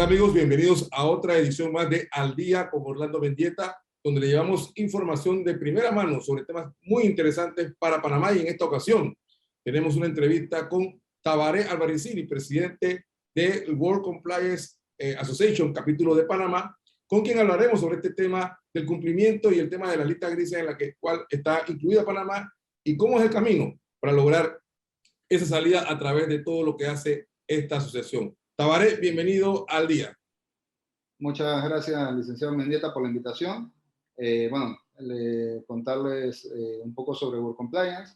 tal amigos? Bienvenidos a otra edición más de Al Día con Orlando Mendieta, donde le llevamos información de primera mano sobre temas muy interesantes para Panamá, y en esta ocasión tenemos una entrevista con Tabaré Albarracín, presidente del World Compliance Association, capítulo de Panamá, con quien hablaremos sobre este tema del cumplimiento y el tema de la lista gris en la cual está incluida Panamá y cómo es el camino para lograr esa salida a través de todo lo que hace esta asociación. Tabaré, bienvenido al día. Muchas gracias, licenciado Mendieta, por la invitación. Contarles un poco sobre World Compliance.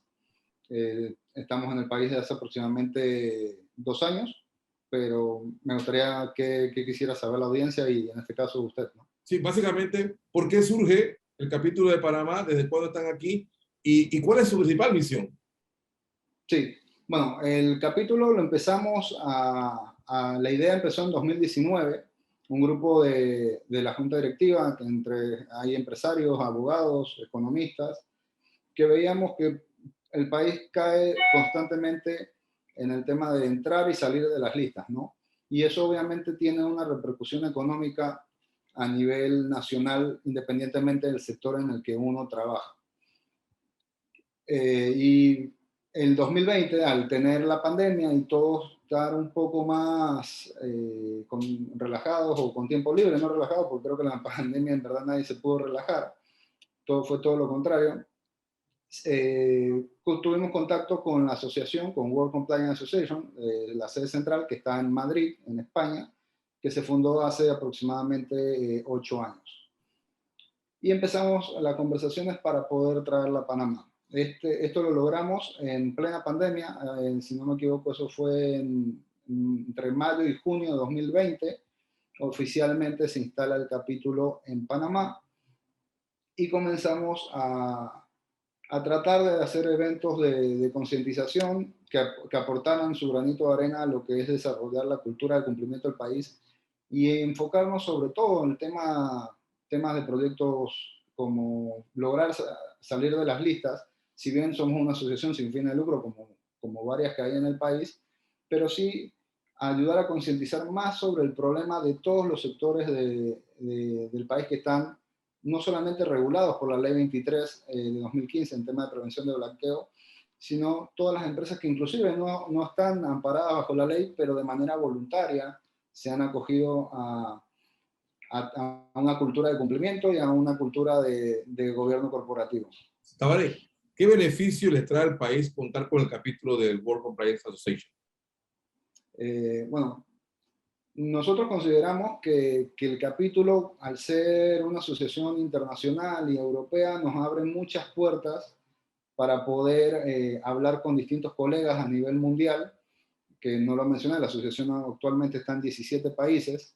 Estamos en el país desde hace aproximadamente 2 años, pero me gustaría que quisiera saber la audiencia y en este caso usted, ¿no? Sí, básicamente, ¿por qué surge el capítulo de Panamá? ¿Desde cuándo están aquí? ¿Y cuál es su principal misión? Sí, bueno, el capítulo lo empezamos la idea empezó en 2019, un grupo de la junta directiva, que hay empresarios, abogados, economistas, que veíamos que el país cae constantemente en el tema de entrar y salir de las listas, ¿no? Y eso obviamente tiene una repercusión económica a nivel nacional, independientemente del sector en el que uno trabaja. Y el 2020, al tener la pandemia y todos estar un poco más relajados o con tiempo libre, no relajados, porque creo que la pandemia en verdad nadie se pudo relajar, fue todo lo contrario. Tuvimos contacto con la asociación, con World Compliance Association, la sede central que está en Madrid, en España, que se fundó hace aproximadamente 8 años. Y empezamos las conversaciones para poder traerla a Panamá. Esto lo logramos en plena pandemia, si no me equivoco, eso fue entre mayo y junio de 2020. Oficialmente se instala el capítulo en Panamá y comenzamos a tratar de hacer eventos de concientización que aportaran su granito de arena a lo que es desarrollar la cultura de cumplimiento del país y enfocarnos sobre todo en temas de proyectos como lograr salir de las listas, si bien somos una asociación sin fin de lucro como varias que hay en el país, pero sí ayudar a concientizar más sobre el problema de todos los sectores del país que están no solamente regulados por la Ley 23 de 2015 en tema de prevención de blanqueo, sino todas las empresas que inclusive no están amparadas bajo la ley, pero de manera voluntaria se han acogido a una cultura de cumplimiento y a una cultura de gobierno corporativo. Tabaré, ¿qué beneficio les trae al país contar con el capítulo del World Compliance Association? Nosotros consideramos que el capítulo, al ser una asociación internacional y europea, nos abre muchas puertas para poder hablar con distintos colegas a nivel mundial, que no lo mencioné, la asociación actualmente está en 17 países,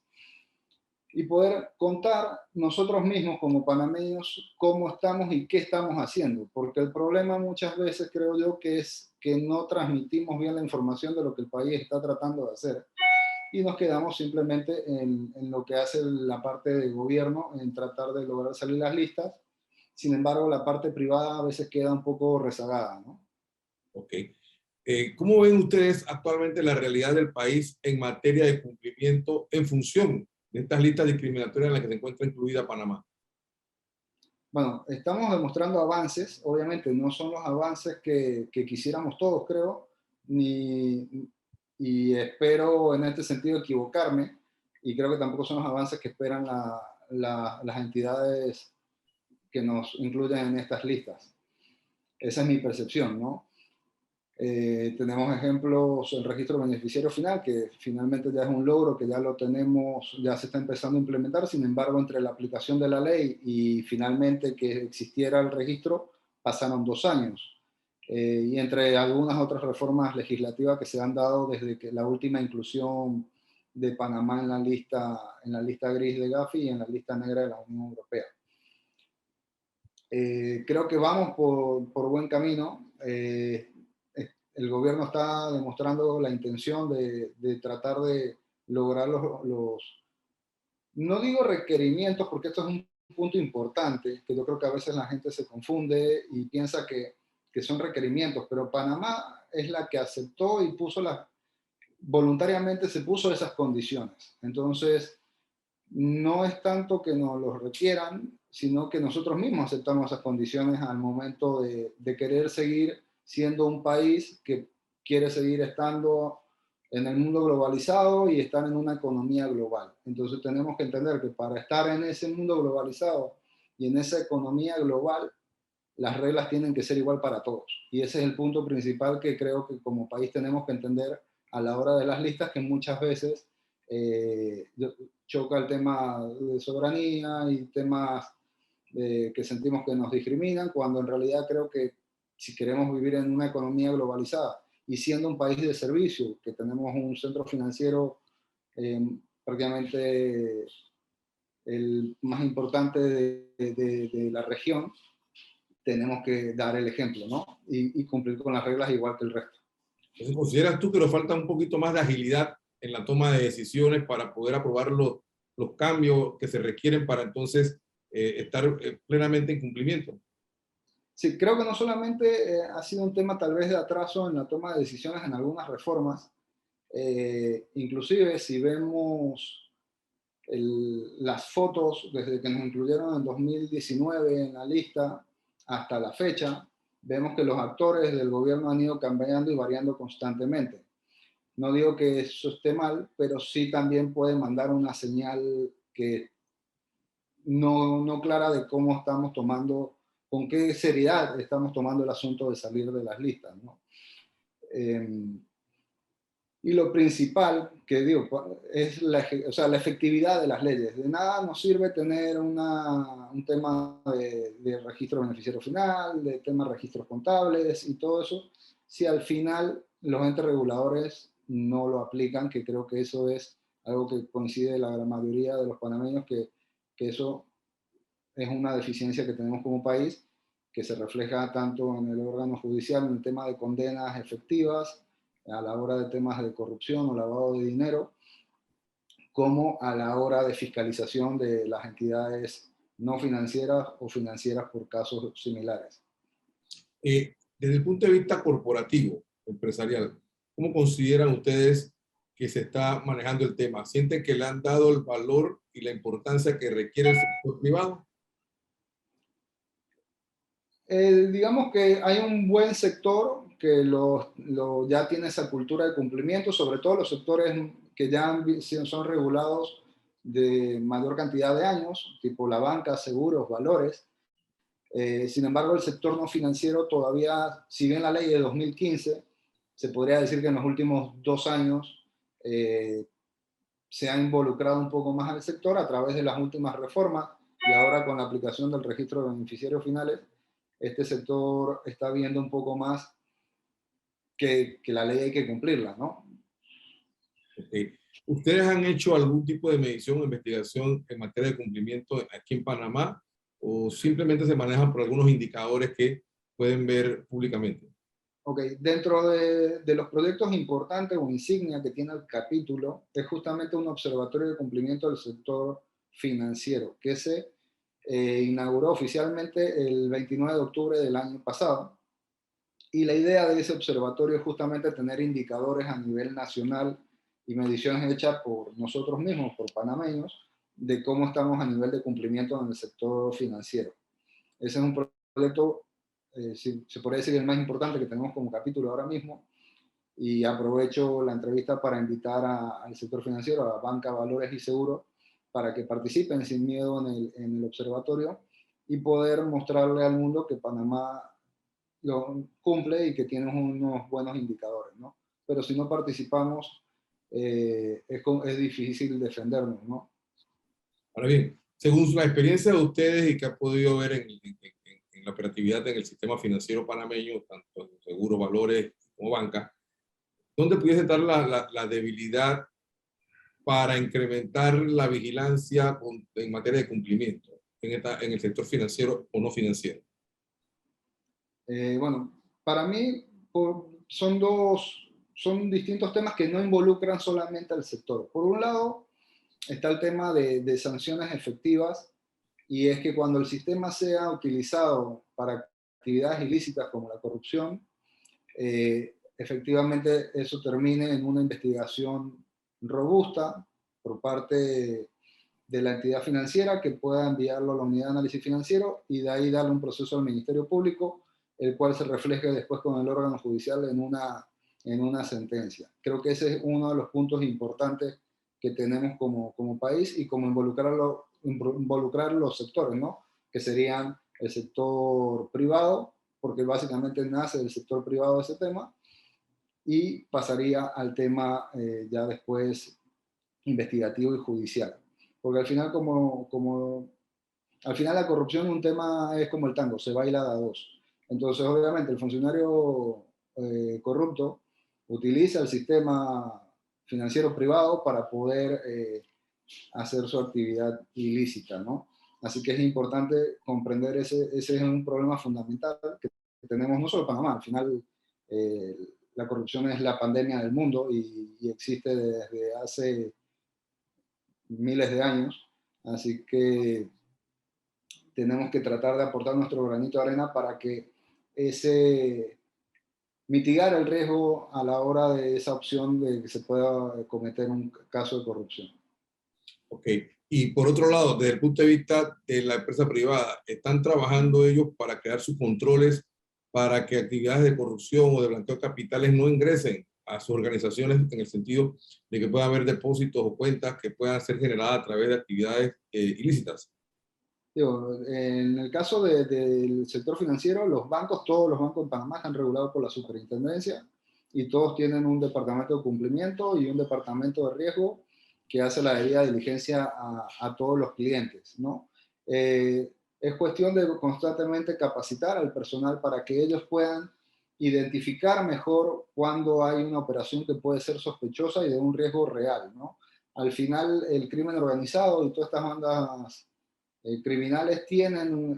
y poder contar nosotros mismos como panameños cómo estamos y qué estamos haciendo, porque el problema muchas veces creo yo que es que no transmitimos bien la información de lo que el país está tratando de hacer y nos quedamos simplemente en lo que hace la parte de gobierno, en tratar de lograr salir las listas. Sin embargo, la parte privada a veces queda un poco rezagada, ¿no? Ok. ¿Cómo ven ustedes actualmente la realidad del país en materia de cumplimiento en función de estas listas discriminatorias en las que se encuentra incluida Panamá? Bueno, estamos demostrando avances, obviamente no son los avances que quisiéramos todos, creo, y espero en este sentido equivocarme, y creo que tampoco son los avances que esperan las entidades que nos incluyen en estas listas. Esa es mi percepción, ¿no? Tenemos ejemplos, el registro beneficiario final, que finalmente ya es un logro, que ya lo tenemos, ya se está empezando a implementar. Sin embargo, entre la aplicación de la ley y finalmente que existiera el registro, pasaron 2 años. Y entre algunas otras reformas legislativas que se han dado desde que la última inclusión de Panamá en la lista gris de Gafi y en la lista negra de la Unión Europea. Creo que vamos por buen camino. El gobierno está demostrando la intención de tratar de lograr no digo requerimientos, porque esto es un punto importante, que yo creo que a veces la gente se confunde y piensa que son requerimientos, pero Panamá es la que aceptó y puso voluntariamente se puso esas condiciones. Entonces, no es tanto que nos los requieran, sino que nosotros mismos aceptamos esas condiciones al momento de querer seguir siendo un país que quiere seguir estando en el mundo globalizado y estar en una economía global. Entonces tenemos que entender que para estar en ese mundo globalizado y en esa economía global, las reglas tienen que ser igual para todos. Y ese es el punto principal que creo que como país tenemos que entender a la hora de las listas, que muchas veces choca el tema de soberanía y temas que sentimos que nos discriminan, cuando en realidad creo que si queremos vivir en una economía globalizada y siendo un país de servicio, que tenemos un centro financiero eh, prácticamente el más importante de la región, tenemos que dar el ejemplo, ¿no? Y cumplir con las reglas igual que el resto. Entonces, ¿consideras tú que nos falta un poquito más de agilidad en la toma de decisiones para poder aprobar los cambios que se requieren para entonces estar plenamente en cumplimiento? Sí, creo que no solamente ha sido un tema tal vez de atraso en la toma de decisiones en algunas reformas, inclusive si vemos las fotos desde que nos incluyeron en 2019 en la lista hasta la fecha, vemos que los actores del gobierno han ido cambiando y variando constantemente. No digo que eso esté mal, pero sí también puede mandar una señal que no clara de cómo estamos tomando, con qué seriedad estamos tomando el asunto de salir de las listas, ¿no? Y lo principal que digo es o sea, la efectividad de las leyes. De nada nos sirve tener un tema de registro beneficiario final, de temas de registros contables y todo eso, si al final los entes reguladores no lo aplican, que creo que eso es algo que coincide la gran mayoría de los panameños, que eso es una deficiencia que tenemos como país, que se refleja tanto en el órgano judicial, en el tema de condenas efectivas, a la hora de temas de corrupción o lavado de dinero, como a la hora de fiscalización de las entidades no financieras o financieras por casos similares. Desde el punto de vista corporativo, empresarial, ¿cómo consideran ustedes que se está manejando el tema? ¿Sienten que le han dado el valor y la importancia que requiere el sector privado? Digamos que hay un buen sector que ya tiene esa cultura de cumplimiento, sobre todo los sectores que ya son regulados de mayor cantidad de años, tipo la banca, seguros, valores. Sin embargo, el sector no financiero todavía, si bien la ley de 2015, se podría decir que en los últimos 2 años se ha involucrado un poco más al sector a través de las últimas reformas y ahora con la aplicación del registro de beneficiarios finales, este sector está viendo un poco más que la ley hay que cumplirla, ¿no? Okay. ¿Ustedes han hecho algún tipo de medición o investigación en materia de cumplimiento aquí en Panamá o simplemente se manejan por algunos indicadores que pueden ver públicamente? Ok, dentro de los proyectos importantes o insignia que tiene el capítulo, es justamente un observatorio de cumplimiento del sector financiero, que se inauguró oficialmente el 29 de octubre del año pasado. Y la idea de ese observatorio es justamente tener indicadores a nivel nacional y mediciones hechas por nosotros mismos, por panameños, de cómo estamos a nivel de cumplimiento en el sector financiero. Ese es un proyecto, se podría decir, el más importante que tenemos como capítulo ahora mismo, y aprovecho la entrevista para invitar al sector financiero, a banca, valores y seguros, para que participen sin miedo en el observatorio y poder mostrarle al mundo que Panamá lo cumple y que tiene unos buenos indicadores, ¿no? Pero si no participamos, es difícil defendernos, ¿no? Ahora bien, según la experiencia de ustedes y que ha podido ver en la operatividad en el sistema financiero panameño, tanto en seguros, valores como banca, ¿dónde pudiese estar la debilidad para incrementar la vigilancia en materia de cumplimiento en el sector financiero o no financiero? Bueno, para mí son distintos temas que no involucran solamente al sector. Por un lado, está el tema de sanciones efectivas, y es que cuando el sistema sea utilizado para actividades ilícitas como la corrupción, efectivamente eso termine en una investigación robusta por parte de la entidad financiera que pueda enviarlo a la unidad de análisis financiero y de ahí darle un proceso al Ministerio Público, el cual se refleje después con el órgano judicial en una sentencia. Creo que ese es uno de los puntos importantes que tenemos como país y como involucrar los sectores, ¿no? Que serían el sector privado, porque básicamente nace del sector privado ese tema, y pasaría al tema ya después investigativo y judicial. Porque al final, al final la corrupción es un tema, es como el tango, se baila de a dos. Entonces, obviamente, el funcionario corrupto utiliza el sistema financiero privado para poder hacer su actividad ilícita, ¿no? Así que es importante comprender ese es un problema fundamental que tenemos no solo en Panamá, al final la corrupción es la pandemia del mundo y existe desde hace miles de años, así que tenemos que tratar de aportar nuestro granito de arena para que mitigar el riesgo a la hora de esa opción de que se pueda cometer un caso de corrupción. Ok. Y por otro lado, desde el punto de vista de la empresa privada, ¿están trabajando ellos para crear sus controles para que actividades de corrupción o de blanqueo de capitales no ingresen a sus organizaciones en el sentido de que pueda haber depósitos o cuentas que puedan ser generadas a través de actividades ilícitas? Digo, en el caso del sector financiero, todos los bancos en Panamá están regulados por la superintendencia y todos tienen un departamento de cumplimiento y un departamento de riesgo que hace la debida diligencia a todos los clientes, ¿no? Es cuestión de constantemente capacitar al personal para que ellos puedan identificar mejor cuando hay una operación que puede ser sospechosa y de un riesgo real, ¿no? Al final, el crimen organizado y todas estas bandas criminales tienen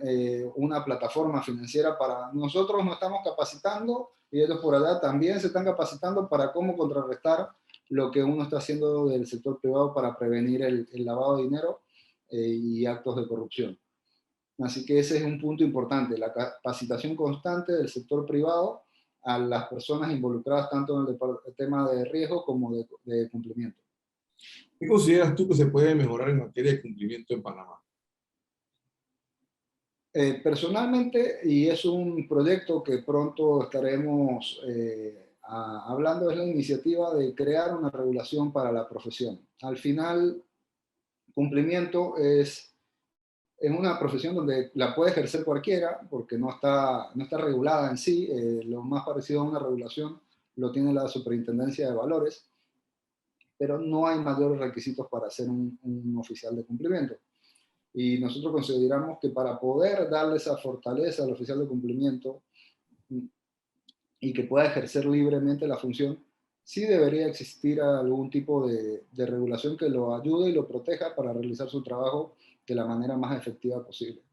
una plataforma financiera para nosotros nos estamos capacitando y ellos por allá también se están capacitando para cómo contrarrestar lo que uno está haciendo del sector privado para prevenir el lavado de dinero y actos de corrupción. Así que ese es un punto importante, la capacitación constante del sector privado a las personas involucradas tanto en el tema de riesgo como de cumplimiento. ¿Qué consideras tú que se puede mejorar en materia de cumplimiento en Panamá? Personalmente, y es un proyecto que pronto estaremos hablando, es la iniciativa de crear una regulación para la profesión. Al final, cumplimiento es una profesión donde la puede ejercer cualquiera, porque no está regulada en sí. Lo más parecido a una regulación lo tiene la Superintendencia de Valores, pero no hay mayores requisitos para ser un oficial de cumplimiento. Y nosotros consideramos que para poder darle esa fortaleza al oficial de cumplimiento y que pueda ejercer libremente la función, sí debería existir algún tipo de regulación que lo ayude y lo proteja para realizar su trabajo de la manera más efectiva posible.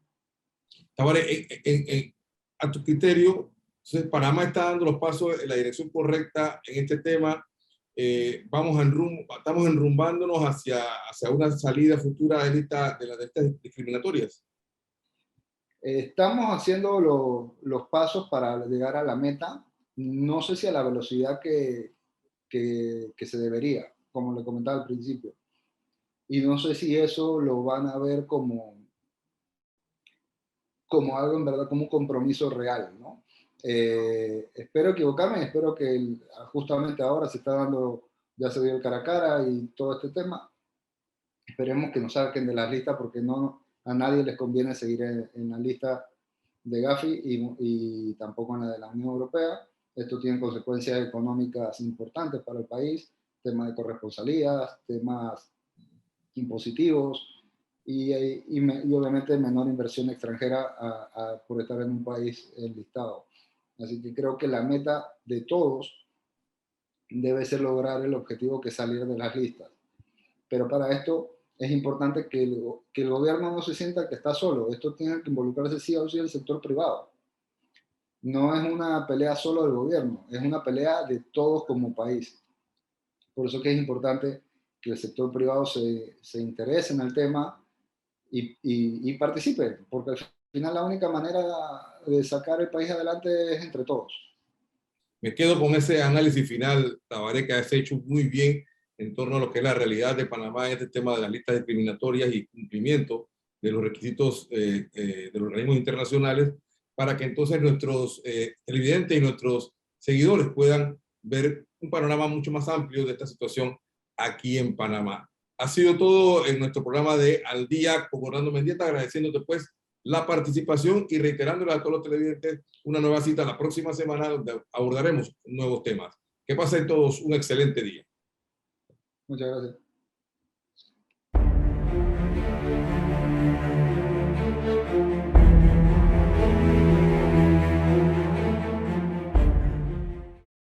Tabaré, a tu criterio, entonces, Panamá está dando los pasos en la dirección correcta en este tema. Estamos enrumbándonos hacia una salida futura de estas discriminatorias. Estamos haciendo los pasos para llegar a la meta. No sé si a la velocidad que se debería, como le comentaba al principio. Y no sé si eso lo van a ver como algo en verdad, como un compromiso real, ¿no? Espero equivocarme, espero que justamente ahora se está dando, ya se dio el cara a cara y todo este tema. Esperemos que nos saquen de las listas porque a nadie les conviene seguir en la lista de Gafi y tampoco en la de la Unión Europea. Esto tiene consecuencias económicas importantes para el país, temas de corresponsalías, temas impositivos y obviamente menor inversión extranjera por estar en un país enlistado. Así que creo que la meta de todos debe ser lograr el objetivo que es salir de las listas. Pero para esto es importante que el gobierno no se sienta que está solo. Esto tiene que involucrarse sí o sí el sector privado. No es una pelea solo del gobierno, es una pelea de todos como país. Por eso que es importante que el sector privado se interese en el tema y participe, porque al final la única manera de sacar el país adelante es entre todos. Me quedo con ese análisis final, Tabaré, que has hecho muy bien en torno a lo que es la realidad de Panamá en este tema de las listas discriminatorias y cumplimiento de los requisitos de los organismos internacionales, para que entonces nuestros televidentes y nuestros seguidores puedan ver un panorama mucho más amplio de esta situación aquí en Panamá. Ha sido todo en nuestro programa de Al Día con Orlando Mendieta, agradeciéndote pues la participación y reiterándole a todos los televidentes una nueva cita la próxima semana donde abordaremos nuevos temas. Que pasen todos un excelente día. Muchas gracias.